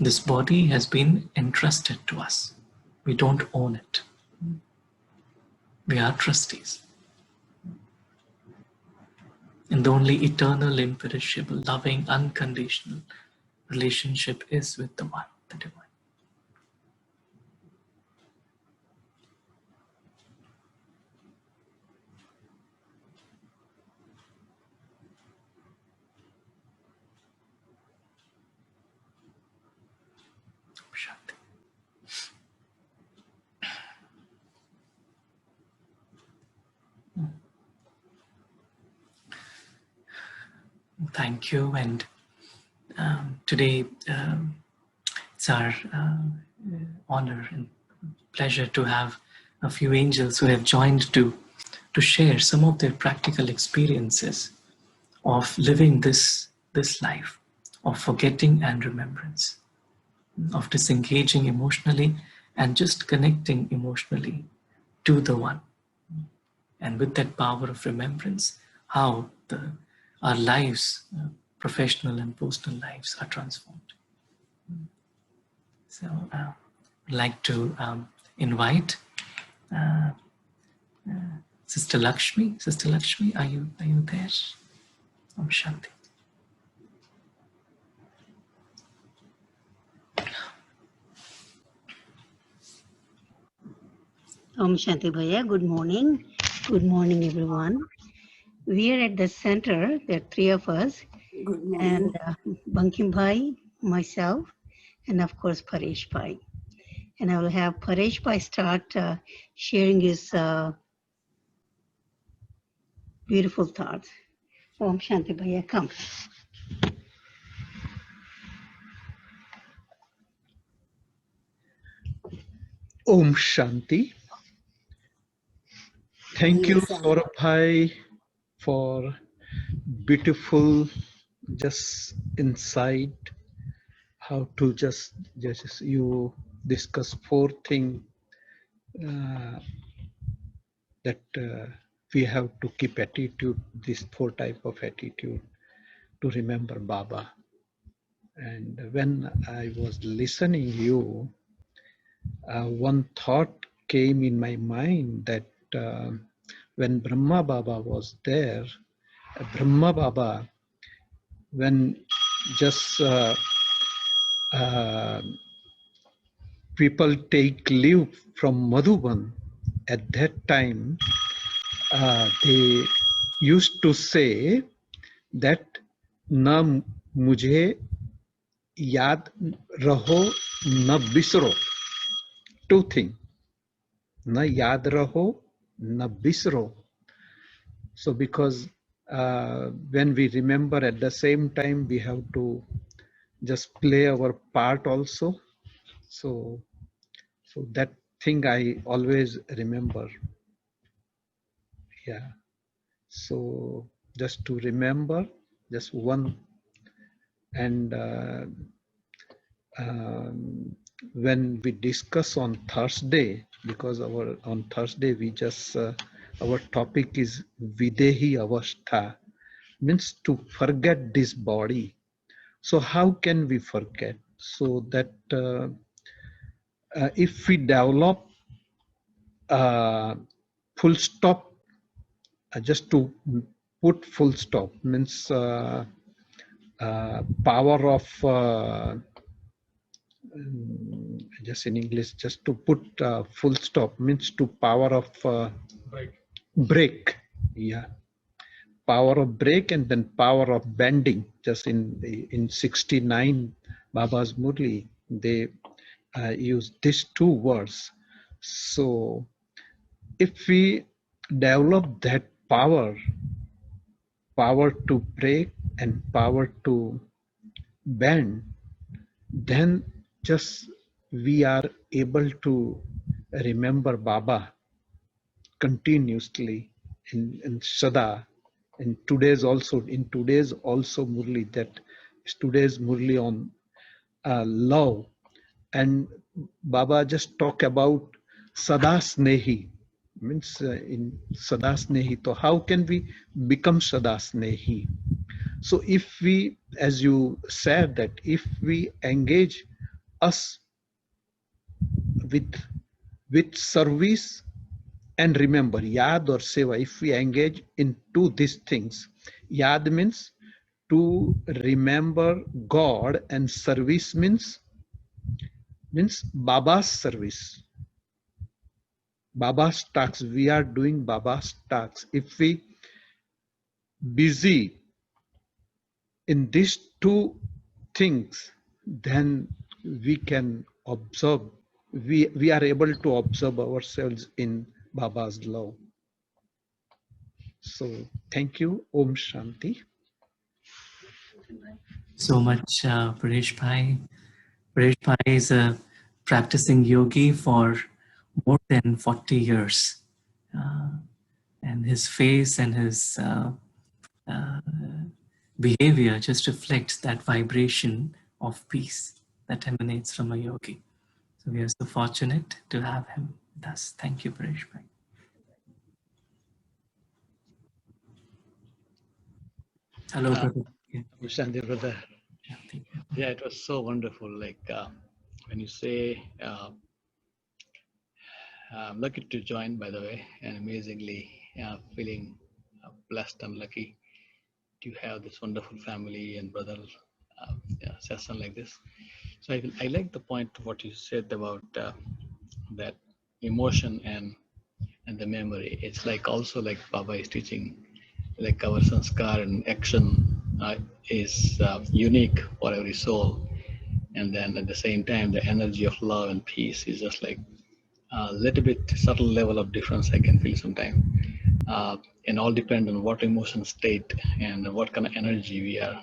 this body has been entrusted to us. We don't own it. We are trustees. And the only eternal, imperishable, loving, unconditional relationship is with the one, the divine. Shanti. Thank you. And today it's our honor and pleasure to have a few angels who have joined to share some of their practical experiences of living this life, of forgetting and remembrance, of disengaging emotionally and just connecting emotionally to the one. And with that power of remembrance, how our lives, professional and personal lives, are transformed. So I'd like to invite uh, Sister Lakshmi. Sister Lakshmi, are you there? Om Shanti. Om Shanti Bhaya, good morning. Good morning, everyone. We are at the center, there are three of us, Good morning. and Bankim Bhai, myself, and of course Paresh Bhai. And I will have Paresh Bhai start sharing his beautiful thoughts. Om Shanti Bhaya, come. Om Shanti. Thank you, Saurabh Bhai, for beautiful just insight. How to just you discuss four things uh, that we have to keep attitude. These four type of attitude to remember Baba. And when I was listening you, one thought came in my mind that when Brahma Baba was there, Brahma Baba, when just uh, people take leave from Madhuban, at that time they used to say that na mujhe याद रहो न बिसरो. Two things, न याद रहो न बिसरो. So because when we remember, at the same time we have to just play our part also. So that thing I always remember. Yeah. So just to remember, just one. And when we discuss on Thursday, because on Thursday we just our topic is Videhi Avastha, means to forget this body. So how can we forget? So that if we develop full stop, just to put full stop means power of just in English, just to put full stop means to power of break. Yeah, power of break, and then power of bending. Just in 69 Baba's Murli, they use these two words. So if we develop that power to break and power to bend, then just we are able to remember Baba continuously in Sada. In today's also Murli, that is today's Murli on love. And Baba just talk about Sada Snehi, means in Sada Snehi. So how can we become Sada Snehi? So if we, as you said, that if we engage us with service and remember, yad or seva, if we engage into these things, yad means to remember God, and service means Baba's service, Baba's tasks. We are doing Baba's tasks. If we busy in these two things, then we can observe, we are able to observe ourselves in Baba's love. So thank you. Om Shanti. So much, Paresh Bhai. Paresh Bhai is a practicing yogi for more than 40 years. And his face and his behavior just reflects that vibration of peace that emanates from a yogi. So we are so fortunate to have him with us. Thank you, Paresh Bhai. Hello, brother. Yeah, Shanti, brother. yeah, thank you. Yeah, it was so wonderful. Like when you say, I'm lucky to join, by the way, and amazingly feeling blessed and lucky to have this wonderful family and brother session like this. So I like the point of what you said about that emotion and the memory. It's like also like Baba is teaching, like our sanskar and action is unique for every soul. And then at the same time, the energy of love and peace is just like a little bit subtle level of difference I can feel sometimes. And all depend on what emotion state and what kind of energy we are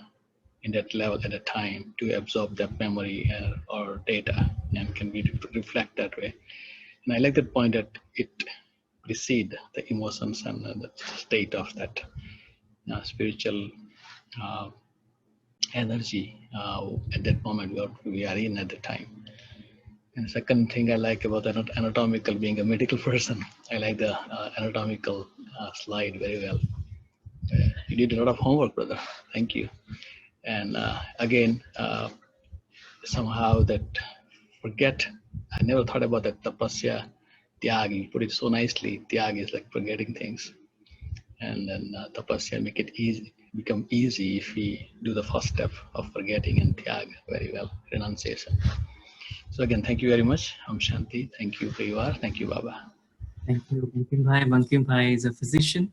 in that level at a time to absorb that memory or data, and can be reflect that way. And I like that point that it precede the emotions and the state of that spiritual uh, energy at that moment we are in at the time. And the second thing I like about anatomical, being a medical person, I like the anatomical slide very well. You did a lot of homework, brother. Thank you. And again, somehow that forget, I never thought about that tapasya, tyag. You put it so nicely. Tyag is like forgetting things. And then tapasya make it easy, become easy if we do the first step of forgetting, and tyag very well, renunciation. So again, thank you very much. Om Shanti. Thank you, Parivar. Thank you, Baba. Thank you, Bankim Bhai. Bankim Bhai is a physician,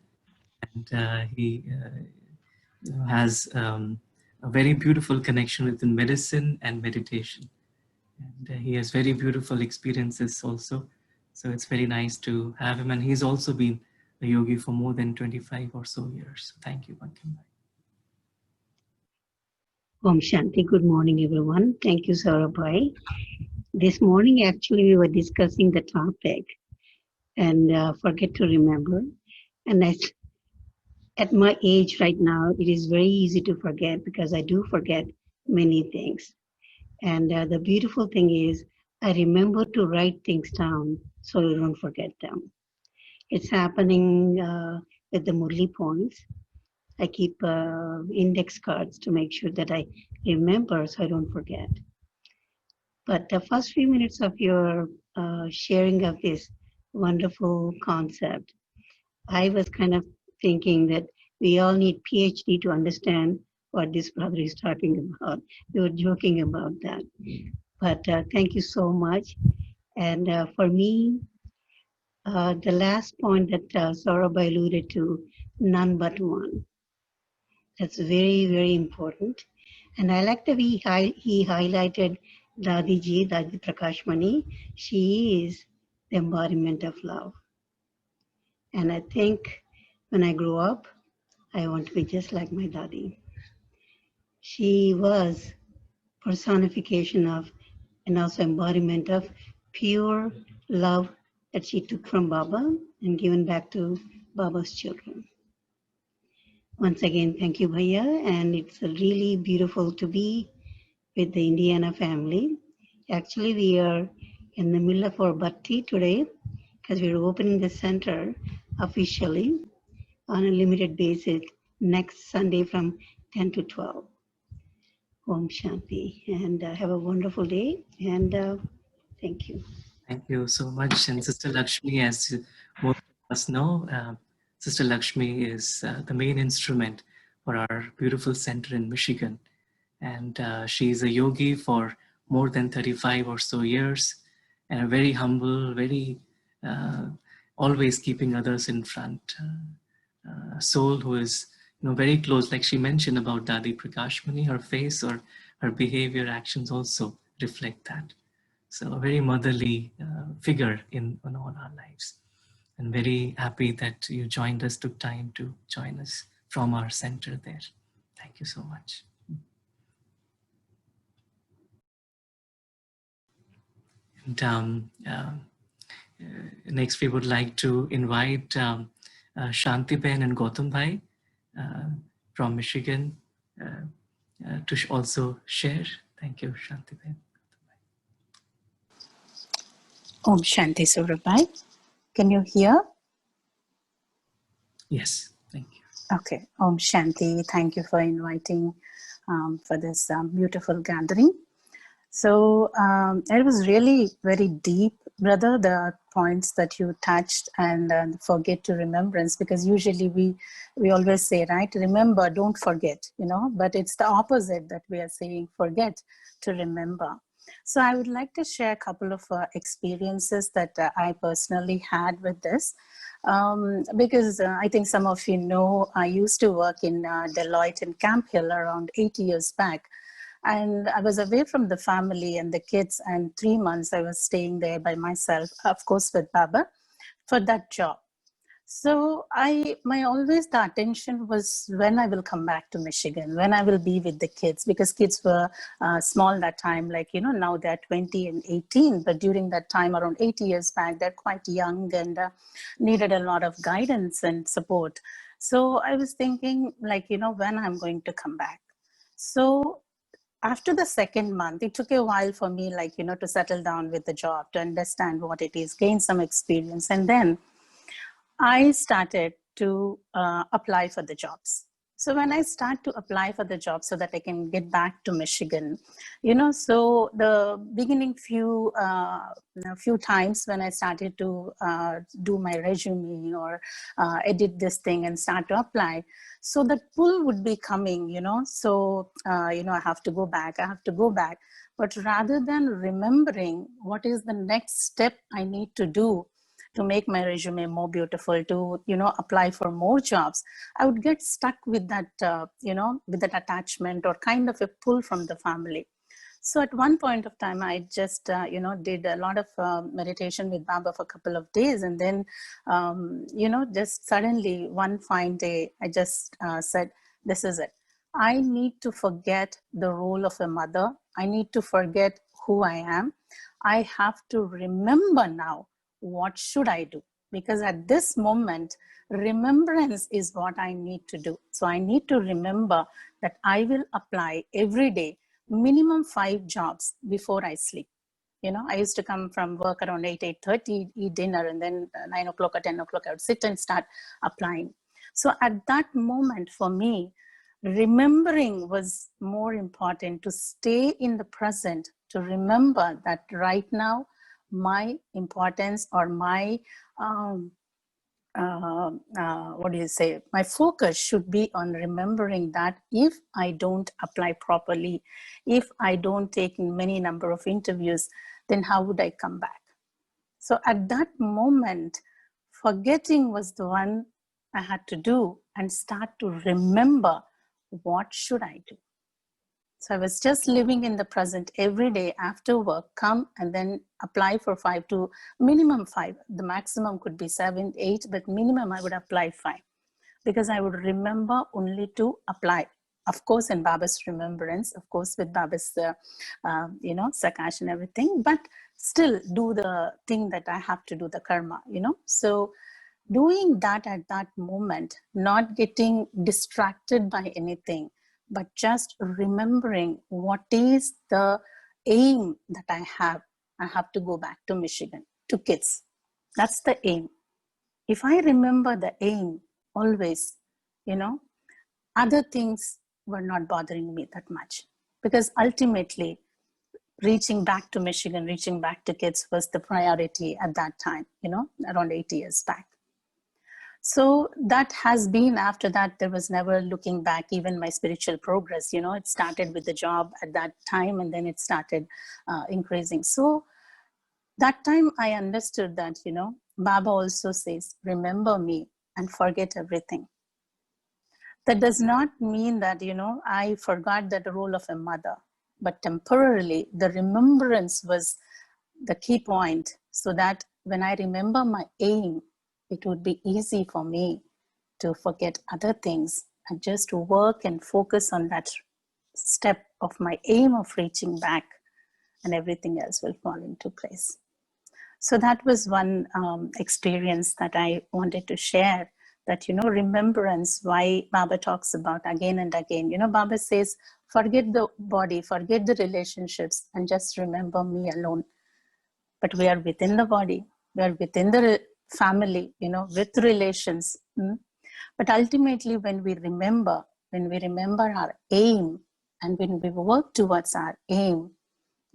and he has a very beautiful connection within medicine and meditation. And he has very beautiful experiences also. So it's very nice to have him. And he's also been a yogi for more than 25 or so years. Thank you, Bankim Bhai. Om Shanti. Good morning, everyone. Thank you, Saurabhai. This morning, actually, we were discussing the topic and forget to remember. And at my age right now, it is very easy to forget because I do forget many things. And the beautiful thing is, I remember to write things down so I don't forget them. It's happening with the Murli points. I keep index cards to make sure that I remember so I don't forget. But the first few minutes of your sharing of this wonderful concept, I was kind of thinking that we all need PhD to understand what this brother is talking about. We were joking about that. But thank you so much. And for me, the last point that Saurabh alluded to, none but one. That's very, very important. And I like the way he highlighted Dadi Prakashmani. She is the embodiment of love. And I think when I grow up, I want to be just like my Dadi. She was personification of and also embodiment of pure love that she took from Baba and given back to Baba's children. Once again, thank you, Bhaiya, and it's really beautiful to be with the Indiana family. Actually, we are in the middle of our bhakti today because we're opening the center officially on a limited basis next Sunday from 10 to 12. Om Shanti, and have a wonderful day, and thank you. Thank you so much. And Sister Lakshmi, as most of us know, Sister Lakshmi is the main instrument for our beautiful center in Michigan. And she's a yogi for more than 35 or so years, and a very humble, very always keeping others in front. Soul who is very close, like she mentioned about Dadi Prakashmani, her face or her behavior, actions also reflect that. So a very motherly figure in all our lives. And very happy that you joined us, took time to join us from our center there. Thank you so much. And next we would like to invite Shanti Ben and Gautam Bhai from Michigan to also share. Thank you, Shanti Ben. Om Shanti Saurabhai. Can you hear? Yes, thank you. Okay. Om Shanti. Thank you for inviting for this beautiful gathering. So it was really very deep, brother, the points that you touched, and forget to remembrance, because usually we always say, right, remember, don't forget, but it's the opposite that we are saying, forget to remember. So I would like to share a couple of experiences that I personally had with this. Because I think some of you know, I used to work in Deloitte in Camp Hill around 8 years back. And I was away from the family and the kids, and 3 months I was staying there by myself, of course with Baba, for that job. So my always the attention was when I will come back to Michigan, when I will be with the kids, because kids were small that time, like, now they're 20 and 18, but during that time, around 8 years back, they're quite young and needed a lot of guidance and support. So I was thinking, like, when I'm going to come back. So after the second month, it took a while for me, like, to settle down with the job, to understand what it is, gain some experience. And then I started to apply for the jobs. So when I start to apply for the job so that I can get back to Michigan, so the beginning few times when I started to do my resume or edit this thing and start to apply, so the pull would be coming, so, I have to go back, But rather than remembering what is the next step I need to do to make my resume more beautiful, to, apply for more jobs, I would get stuck with that, with that attachment or kind of a pull from the family. So at one point of time, I just, did a lot of meditation with Baba for a couple of days. And then, just suddenly one fine day, I just said, this is it. I need to forget the role of a mother. I need to forget who I am. I have to remember now, what should I do? Because at this moment, remembrance is what I need to do. So I need to remember that I will apply every day minimum 5 jobs before I sleep. I used to come from work around 8:30, eat dinner, and then 9 o'clock or 10 o'clock, I would sit and start applying. So at that moment for me, remembering was more important, to stay in the present, to remember that right now, my importance or my my focus should be on remembering that if I don't apply properly, if I don't take many number of interviews, then how would I come back? So at that moment, forgetting was the one I had to do, and start to remember, what should I do? So I was just living in the present every day after work, come and then apply for 5 to minimum 5. The maximum could be 7, 8, but minimum I would apply 5, because I would remember only to apply. Of course, in Baba's remembrance, of course, with Baba's, Sakash and everything, but still do the thing that I have to do, the karma, So doing that at that moment, not getting distracted by anything, but just remembering what is the aim that I have. I have to go back to Michigan, to kids. That's the aim. If I remember the aim always, other things were not bothering me that much, because ultimately reaching back to Michigan, reaching back to kids was the priority at that time, around 8 years back. So that has been, after that, there was never looking back, even my spiritual progress, it started with the job at that time, and then it started increasing. So that time I understood that, Baba also says, remember me and forget everything. That does not mean that, I forgot that role of a mother, but temporarily the remembrance was the key point, so that when I remember my aim, it would be easy for me to forget other things and just work and focus on that step of my aim of reaching back, and everything else will fall into place. So that was one experience that I wanted to share, that, remembrance, why Baba talks about again and again. Baba says, forget the body, forget the relationships, and just remember me alone. But we are within the body, we are within the family, with relations. But ultimately, when we remember our aim, and when we work towards our aim,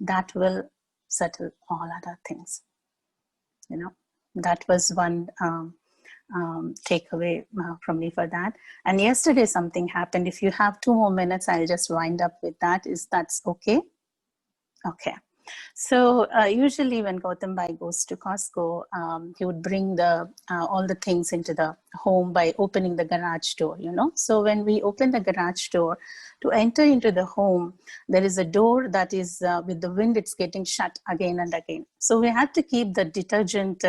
that will settle all other things. You know, that was one takeaway from me for that. And yesterday something happened. If you have 2 more minutes, I'll just wind up with that. Is that's okay? Okay. So usually when Gautam Bhai goes to Costco, he would bring all the things into the home by opening the garage door, you know. So when we open the garage door to enter into the home, there is a door that is with the wind, it's getting shut again and again. So we have to keep the detergent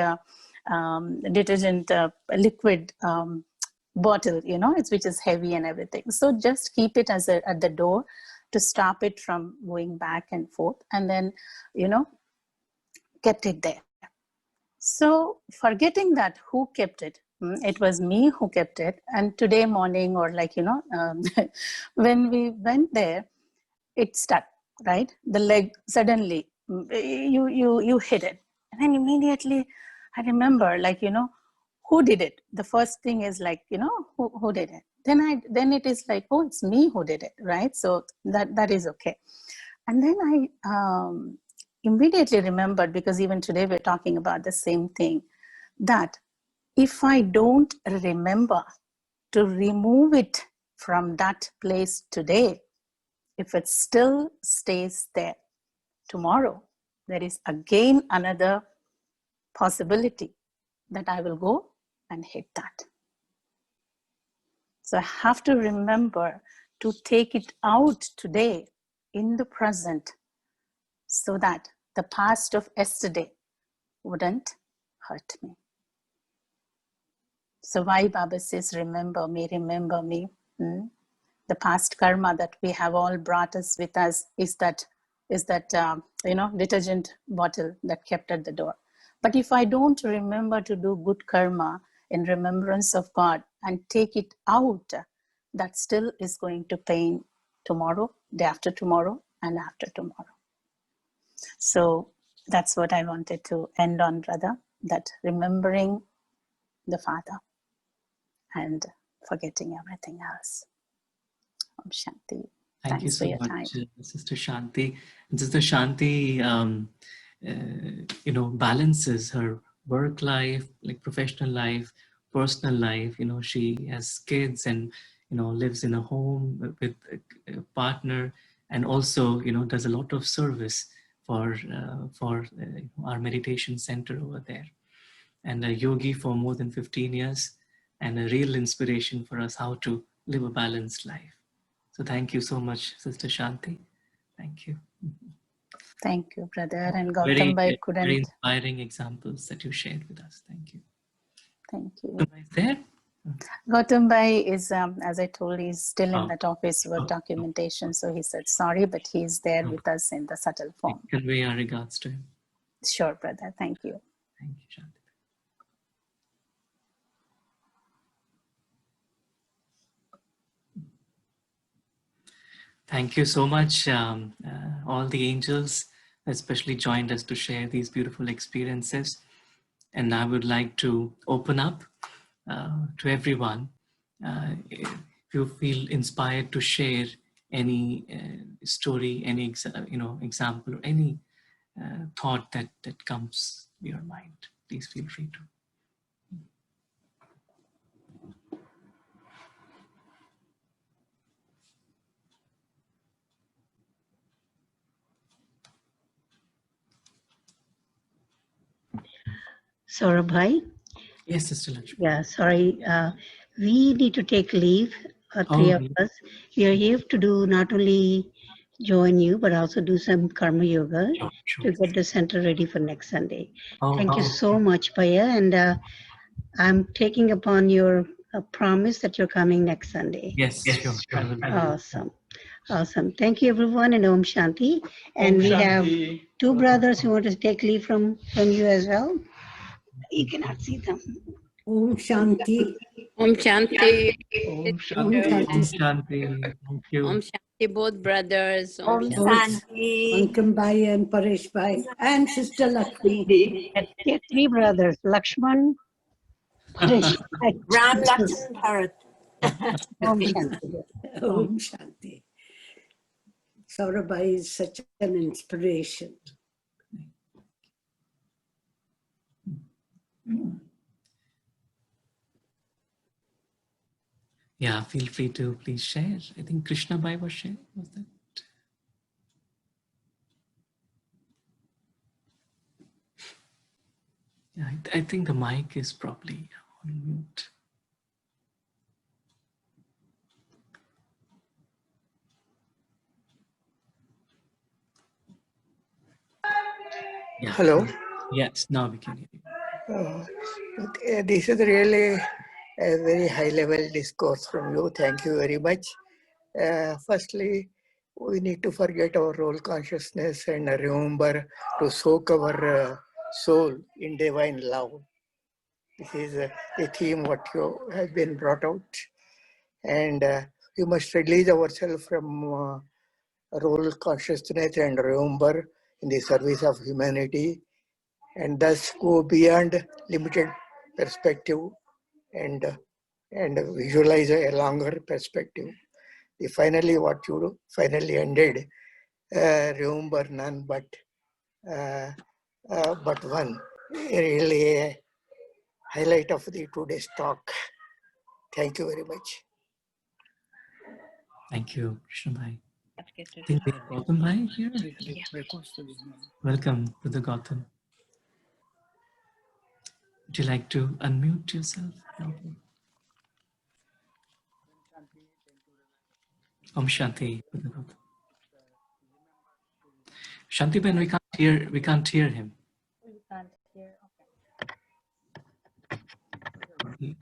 liquid bottle, you know, which is heavy and everything. So just keep it as at the door to stop it from going back and forth, and then, you know, kept it there. So forgetting that who kept it, it was me who kept it. And today morning, or like, you know, when we went there, it stuck, right? The leg suddenly, you hit it. And then immediately I remember, like, you know, who did it? The first thing is like, you know, who did it? Then it is like, oh, it's me who did it, right? So that is okay. And then I immediately remembered, because even today we're talking about the same thing, that if I don't remember to remove it from that place today, if it still stays there, tomorrow there is again another possibility that I will go and hit that. So I have to remember to take it out today in the present, so that the past of yesterday wouldn't hurt me. So why Baba says, remember me, remember me. The past karma that we have all brought us with us is that you know, detergent bottle that kept at the door. But if I don't remember to do good karma in remembrance of God and take it out, that still is going to pain tomorrow, day after tomorrow, and after tomorrow. So that's what I wanted to end on, brother, that remembering the Father and forgetting everything else. Om Shanti. Thank you Thanks so for your much, time. Sister Shanti. And Sister Shanti, you know, balances her work life, like professional life, personal life. You know, she has kids and, you know, lives in a home with a partner, and also, you know, does a lot of service for our meditation center over there. And a yogi for more than 15 years, and a real inspiration for us how to live a balanced life. So thank you so much, Sister Shanti. Thank you. Thank you, brother. And Very, Gautam Bhai very couldn't. inspiring examples that you shared with us. Thank you. Thank you. Is there? Gautam Bhai is, as I told, he's still in Oh. that office work documentation. So he said sorry, but he's there with us in the subtle form. Convey our regards to him. Sure, brother. Thank you. Thank you, Shanti. Thank you so much, all the angels, especially joined us to share these beautiful experiences. And I would like to open up to everyone. If you feel inspired to share any story, any example, or any thought that comes to your mind, please feel free to. Saurabh. Yes, Sister Lakshmi. Yeah, sorry. We need to take leave, three of us. We are here to do not only join you, but also do some karma yoga to get the center ready for next Sunday. Thank you so much, Paya. And I'm taking upon your promise that you're coming next Sunday. Yes, sure. Awesome. Awesome. Thank you, everyone, and Om Shanti. And we have two brothers who want to take leave from you as well. You cannot see them. Om Shanti. Om Shanti. Om Shanti. Om Shanti. Thank you. Om Shanti, both brothers. Om Shanti. Ankam Bhai and Paresh Bhai and Sister Lakshmi. Three brothers, Lakshman, Paresh, Ram, Lakshman, Bharat. Om Shanti. Om Shanti. Saurabhai is such an inspiration. Yeah, feel free to please share. I think Krishna Bhai was sharing. Was that? Yeah, I think the mic is probably on mute. Yeah. Hello. Yes, now we can hear you. This is really a very high level discourse from you. Thank you very much. Firstly, we need to forget our role consciousness and remember to soak our soul in divine love. This is a theme what you have been brought out. And we must release ourselves from role consciousness and remember in the service of humanity, and thus go beyond limited perspective and visualize a longer perspective. Finally, what you finally ended, remember none but one. Really a highlight of the today's talk. Thank you very much. Thank you, Krishna Bhai. I think we have Gautam Bhai here. Welcome to the Gautam. Would you like to unmute yourself? Om Shanti. Shanti Ben, we can't hear him. We can't hear. Okay.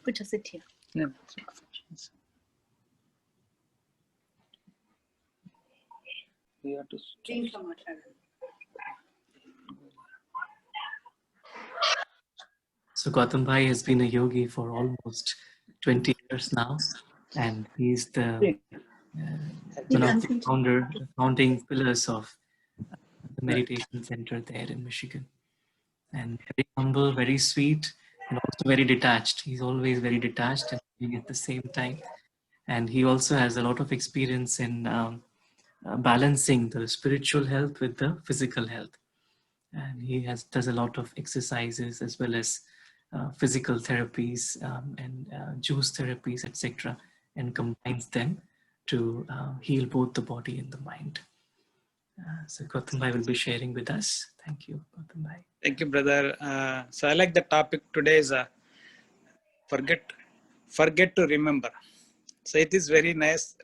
Put us sit here. No. We have to change. So Gautam Bhai has been a yogi for almost 20 years now, and he's the one of the founding pillars of the meditation center there in Michigan. And very humble, very sweet, and also very detached. He's always very detached and living at the same time. And he also has a lot of experience in balancing the spiritual health with the physical health. And he does a lot of exercises as well as physical therapies and juice therapies, etc., and combines them to heal both the body and the mind. So Gautam Bhai will be sharing with us. Thank you, Gautam Bhai. Thank you, brother. So I like the topic today is forget to remember. So it is very nice.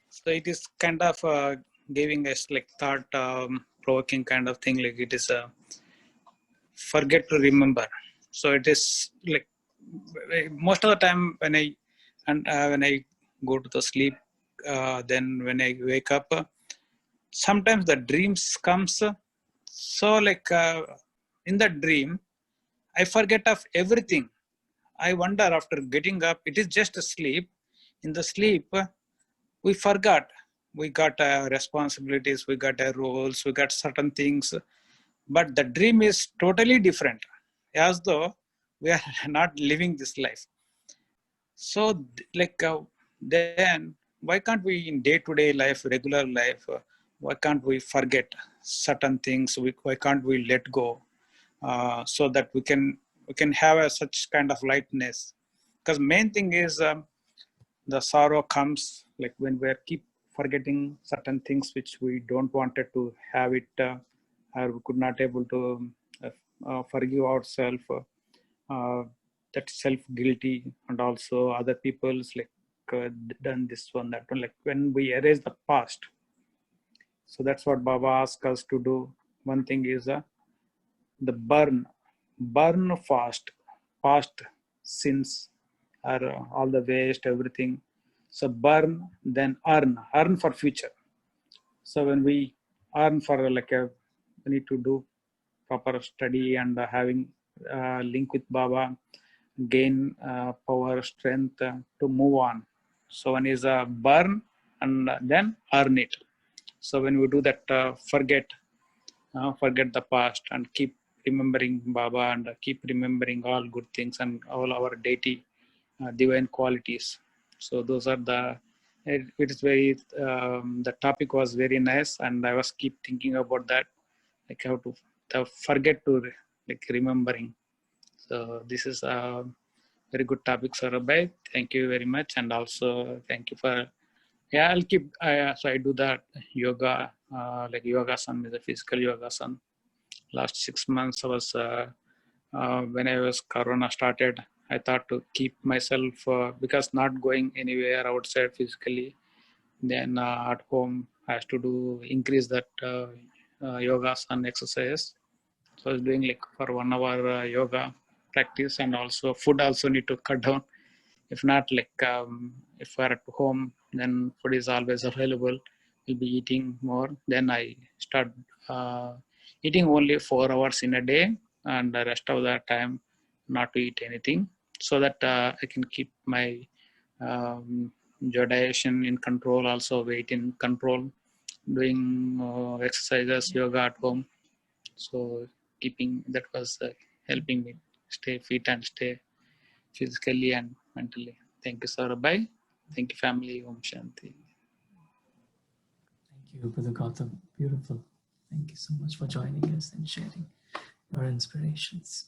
So it is kind of giving us like thought provoking kind of thing. Like it is forget to remember. So it is like most of the time when I go to the sleep, then when I wake up, sometimes the dreams comes. So in the dream, I forget of everything. I wonder after getting up, it is just a sleep. In the sleep, we forgot. We got responsibilities, we got roles, we got certain things. But the dream is totally different, as though we are not living this life. So then why can't we in day-to-day life, regular life, why can't we forget certain things? Why can't we let go so that we can have such kind of lightness? Because main thing is the sorrow comes like when we keep forgetting certain things which we don't wanted to have it, or we could not able to forgive ourselves. That self-guilty, and also other people's done this one, that one, like when we erase the past. So that's what Baba asked us to do. One thing is the burn fast past sins, or all the waste, everything. So burn, then earn for future. So when we earn for we need to do proper study and having link with Baba, gain power, strength to move on. So one is burn and then earn it. So when we do that, forget the past and keep remembering Baba and keep remembering all good things and all our deity, divine qualities. So those are it is very, the topic was very nice and I was keep thinking about that, like how to forget to like remembering. So this is a very good topic, Sarabhai. Thank you very much. And also thank you for, yeah, I'll keep, so I do that yoga, like yogasan is a physical yogasan. Last 6 months I was, when I was Corona started, I thought to keep myself, because not going anywhere outside physically, then at home I have to do, increase that yogasan exercise. So I was doing like for 1 hour yoga practice, and also food also need to cut down. If not, like if we're at home, then food is always available. We'll be eating more. Then I start eating only 4 hours in a day, and the rest of the time not to eat anything, so that I can keep my digestion in control, also weight in control, doing exercises, yoga at home. So keeping that was helping me stay fit and stay physically and mentally. Thank you, Sarabhai. Thank you, family. Om Shanti. Thank you, Brother Gautam. Beautiful. Thank you so much for joining us and sharing your inspirations.